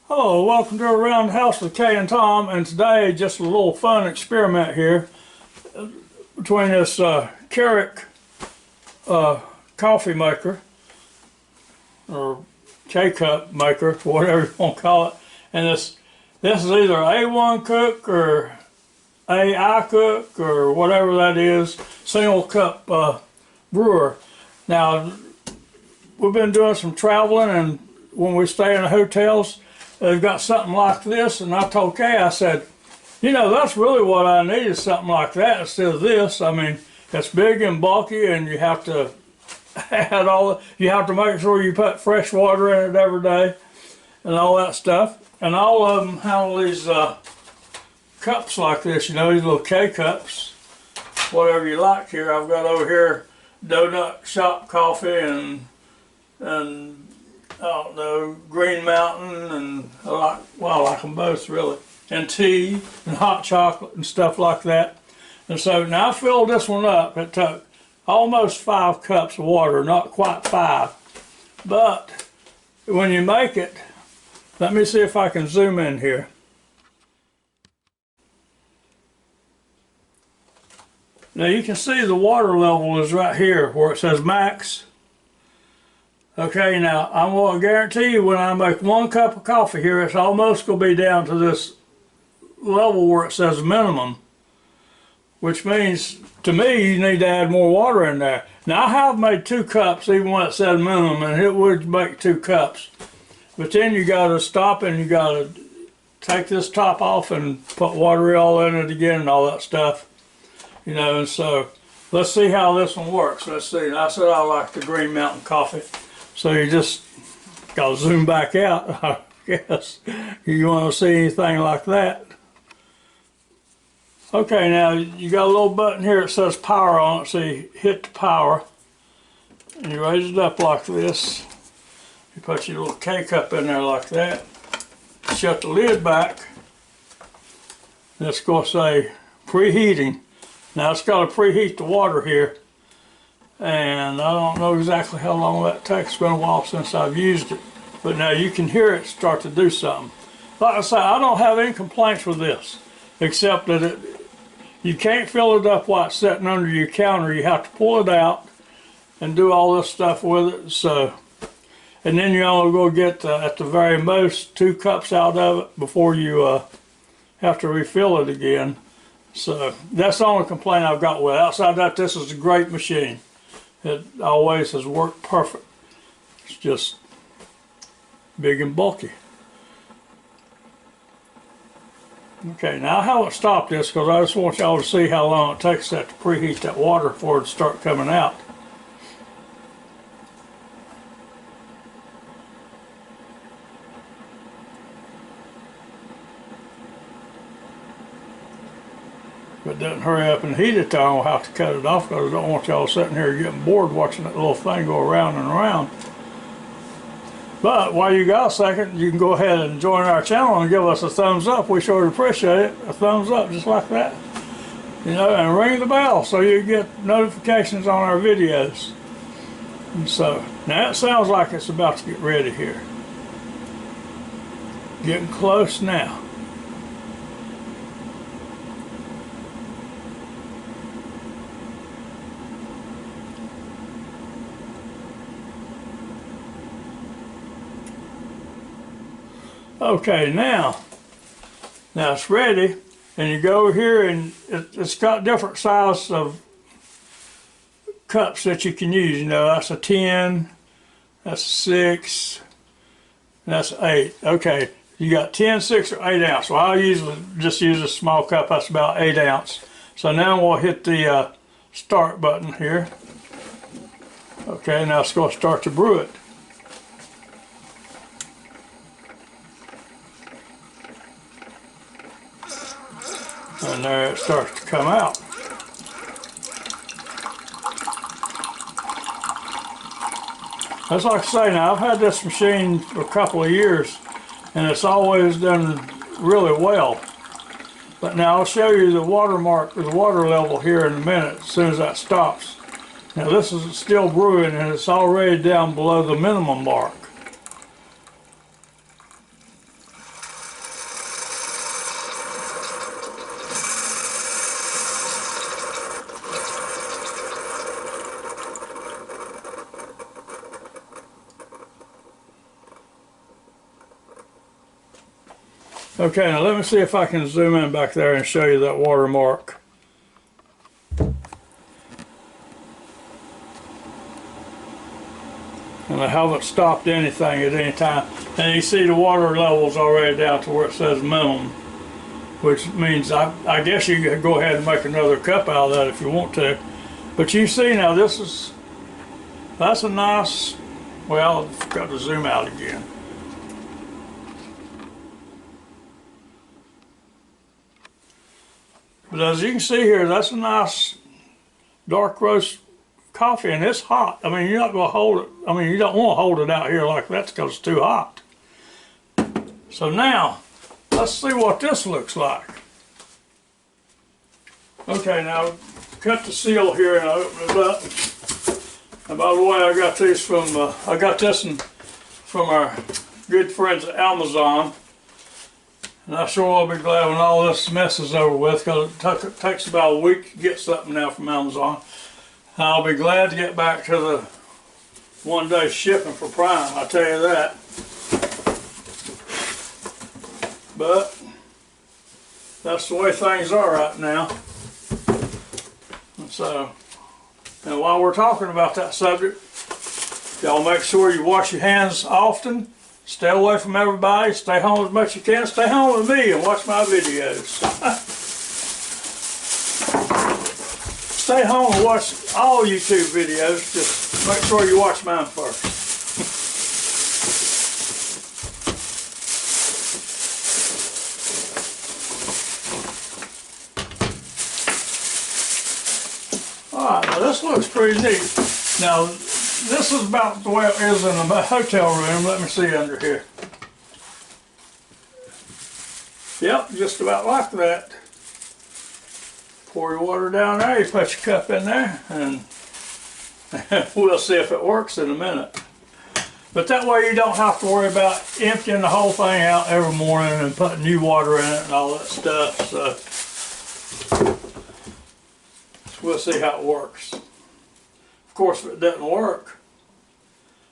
Hello, welcome to Around the House with Kay and Tom, and today just a little fun experiment here between this KEURIG coffee maker or K-cup maker, whatever you want to call it, and this is either A1COOK or AICOOK or whatever that is, single cup brewer. Now we've been doing some traveling, and when we stay in the hotels they've got something like this, and I told Kay, I said, you know, that's really what I need is something like that instead of this. I mean, it's big and bulky, and you have to add you have to make sure you put fresh water in it every day and all that stuff. And all of them have these cups like this, you know, these little K-cups, whatever you like here. I've got over here donut shop coffee and I don't know, Green Mountain, and I like them both really, and tea and hot chocolate and stuff like that. And so now I filled this one up. It took almost 5 cups of water, not quite 5. But when you make it, let me see if I can zoom in here. Now you can see the water level is right here where it says max. Okay, now I'm going to guarantee you when I make 1 cup of coffee here, it's almost going to be down to this level where it says minimum, which means to me you need to add more water in there. Now I have made 2 cups even when it said minimum, and it would make 2 cups. But then you got to stop and you got to take this top off and put water all in it again and all that stuff. You know, and so let's see how this one works. Let's see. I said I like the Green Mountain coffee. So you just got to zoom back out, I guess, you want to see anything like that. Okay, now you got a little button here that says power on it, so you hit the power, and you raise it up like this. You put your little K-cup in there like that, shut the lid back, and it's going to say preheating. Now it's got to preheat the water here. And I don't know exactly how long that takes. It's been a while since I've used it. But now you can hear it start to do something. Like I say, I don't have any complaints with this, except that you can't fill it up while it's sitting under your counter. You have to pull it out and do all this stuff with it. So, and then you only go get, at the very most, 2 cups out of it before you have to refill it again. So that's the only complaint I've got with it. Outside that, this is a great machine. It always has worked perfect. It's just big and bulky. Okay, now I haven't stopped this because I just want y'all to see how long it takes that to preheat that water for it to start coming out. If it doesn't hurry up and heat it, I don't have to cut it off because I don't want y'all sitting here getting bored watching that little thing go around and around. But while you got a second, you can go ahead and join our channel and give us a thumbs up. We sure appreciate it. A thumbs up just like that. You know, and ring the bell so you get notifications on our videos. And so, now it sounds like it's about to get ready here. Getting close now. Okay, now it's ready, and you go over here, and it's got different sizes of cups that you can use. You know, that's a 10, that's a 6, that's 8. Okay, you got 10, 6, or 8 ounce. Well, I'll usually just use a small cup. That's about 8 ounce. So now we'll hit the start button here. Okay, now it's going to start to brew it. And there it starts to come out. That's like I say, now I've had this machine for a couple of years and it's always done really well. But now I'll show you the watermark, the water level here in a minute as soon as that stops. Now this is still brewing and it's already down below the minimum mark. Okay, now let me see if I can zoom in back there and show you that watermark. And I haven't stopped anything at any time. And you see the water level's already down to where it says minimum, which means I guess you could go ahead and make another cup out of that if you want to. But you see now, that's a nice, well, I've got to zoom out again. But as you can see here, that's a nice dark roast coffee, and it's hot. I mean, you're not going to hold it. I mean, you don't want to hold it out here like that because it's too hot. So now, let's see what this looks like. Okay, now cut the seal here and I open it up. And by the way, I got these from from our good friends at Amazon. And I sure will be glad when all this mess is over with, because it takes about a week to get something now from Amazon. I'll be glad to get back to the one-day shipping for Prime, I'll tell you that. But that's the way things are right now. And so, and while we're talking about that subject, y'all make sure you wash your hands often. Stay away from everybody, stay home as much as you can, stay home with me and watch my videos. Stay home and watch all YouTube videos, just make sure you watch mine first. Alright, now this looks pretty neat. Now, this is about the way it is in a hotel room. Let me see under here. Yep, just about like that. Pour your water down there, you put your cup in there, and we'll see if it works in a minute. But that way you don't have to worry about emptying the whole thing out every morning and putting new water in it and all that stuff. So we'll see how it works. Of course, if it doesn't work,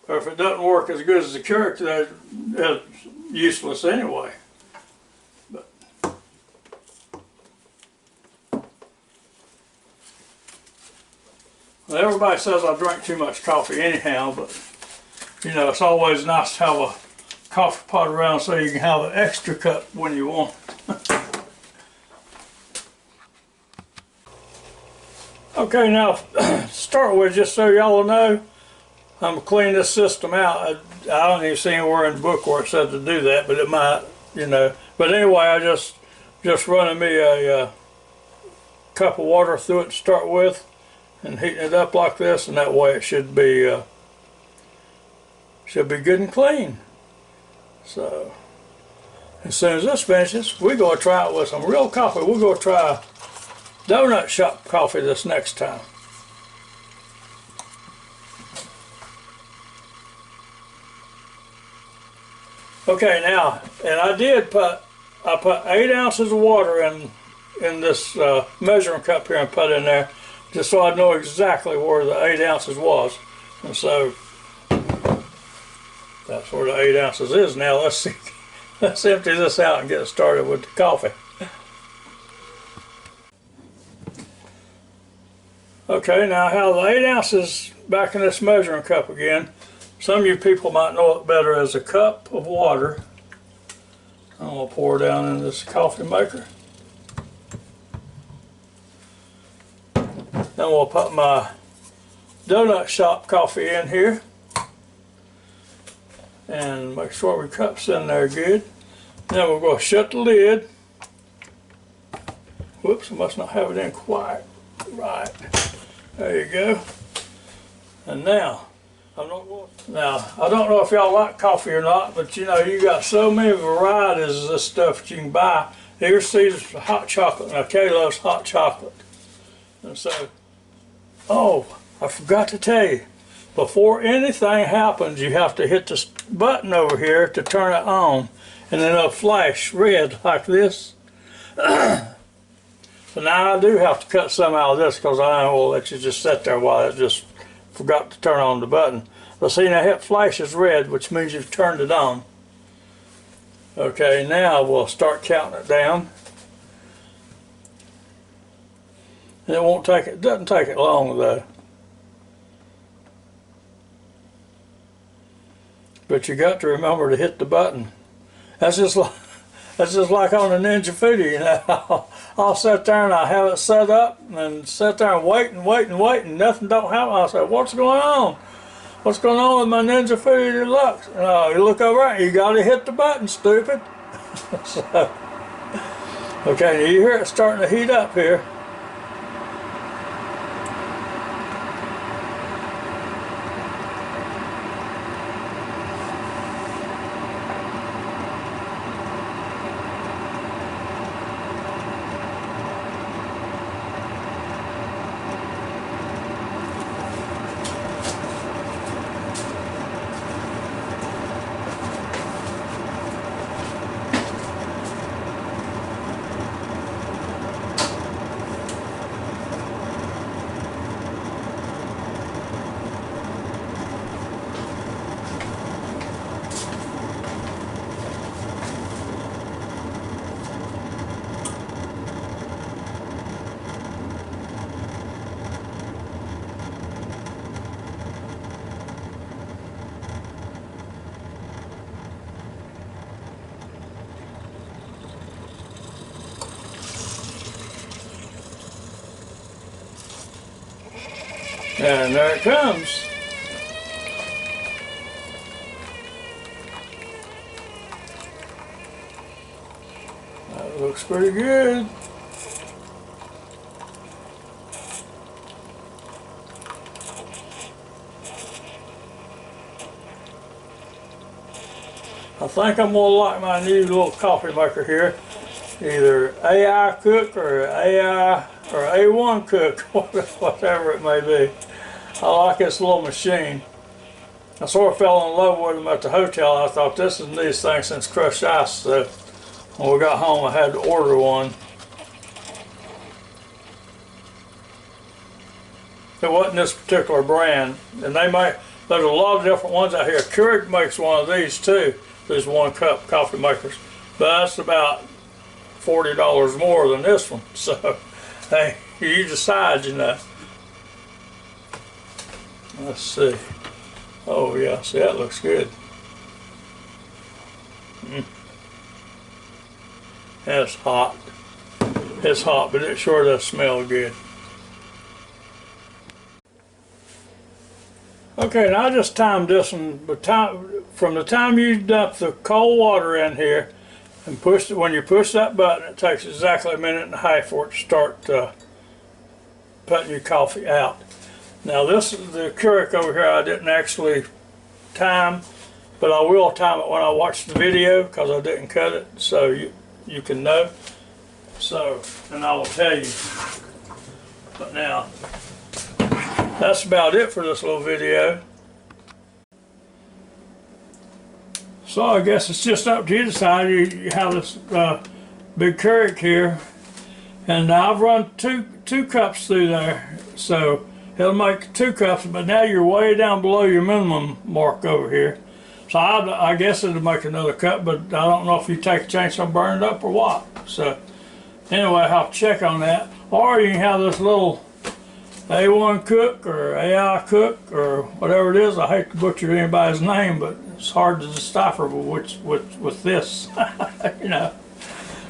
or if it doesn't work as good as the KEURIG, that's useless anyway. But well, everybody says I drink too much coffee anyhow, but you know, it's always nice to have a coffee pot around so you can have an extra cup when you want it. Okay, now to start with, just so y'all will know, I'm going to clean this system out. I don't even see anywhere in the book where it said to do that, but it might, you know. But anyway, I just running me a cup of water through it to start with, and heating it up like this, and that way it should be good and clean. So as soon as this finishes, we're going to try it with some real coffee. We're going to try donut shop coffee this next time. Okay, now, and I put 8 ounces of water in this measuring cup here and put in there, just so I know exactly where the 8 ounces was. And so that's where the 8 ounces is. Now let's see, let's empty this out and get started with the coffee. Okay, now I have the 8 ounces back in this measuring cup again. Some of you people might know it better as a cup of water. I'm going to pour down in this coffee maker. Then we'll put my donut shop coffee in here. And make sure my cup's in there good. Then we're going to shut the lid. Whoops, I must not have it in quite right. There you go. And now, I don't know if y'all like coffee or not, but you know, you got so many varieties of this stuff that you can buy. Here's Caesar's hot chocolate. Now, Kay loves hot chocolate. And so, oh, I forgot to tell you, before anything happens, you have to hit this button over here to turn it on, and then it'll flash red like this. So now I do have to cut some out of this because I will let you just sit there while it just forgot to turn on the button. But see, now it flashes red, which means you've turned it on. Okay, now we'll start counting it down. It doesn't take it long though. But you got to remember to hit the button. That's just like on the Ninja Foodie, you know. I'll sit there and I have it set up and sit there and wait and wait and wait and nothing don't happen. I'll say, what's going on? What's going on with my Ninja Foodie Deluxe? You look over there, you got to hit the button, stupid. So, okay, you hear it starting to heat up here. And there it comes. That looks pretty good. I think I'm gonna like my new little coffee maker here. Either AICOOK or A1Cook, whatever it may be. I like this little machine. I sort of fell in love with them at the hotel. I thought this is the neatest thing since crushed ice. So when we got home, I had to order one. It wasn't this particular brand, and there's a lot of different ones out here. KEURIG makes one of these too. These 1 cup coffee makers, but that's about $40 more than this one. So hey, you decide, you know. Let's see. Oh yeah, see, that looks good. It's hot. It's hot, but it sure does smell good. Okay, now I just timed this one, but from the time you dump the cold water in here and push it, when you push that button, it takes exactly a minute and a half for it to start putting your coffee out. Now this is the KEURIG over here. I didn't actually time, but I will time it when I watch the video because I didn't cut it, so you can know. So, and I will tell you. But now, that's about it for this little video. So I guess it's just up to you to decide. You have this big KEURIG here, and I've run two cups through there, so it'll make 2 cups, but now you're way down below your minimum mark over here. So I guess it'll make another cup, but I don't know if you take a chance on burning it up or what. So anyway, I'll have to check on that. Or you can have this little A1Cook or AICOOK or whatever it is. I hate to butcher anybody's name, but it's hard to decipher with this, you know.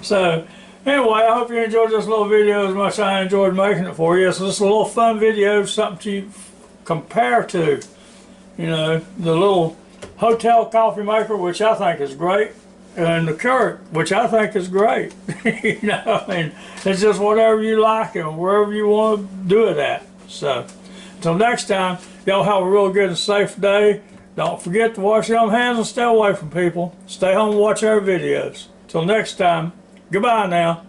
So anyway, I hope you enjoyed this little video as much as I enjoyed making it for you. So this is a little fun video, something to compare to, you know, the little hotel coffee maker, which I think is great, and the KEURIG, which I think is great. You know, I mean, it's just whatever you like and wherever you want to do it at. So, until next time, y'all have a real good and safe day. Don't forget to wash your hands and stay away from people. Stay home and watch our videos. Till next time, goodbye now.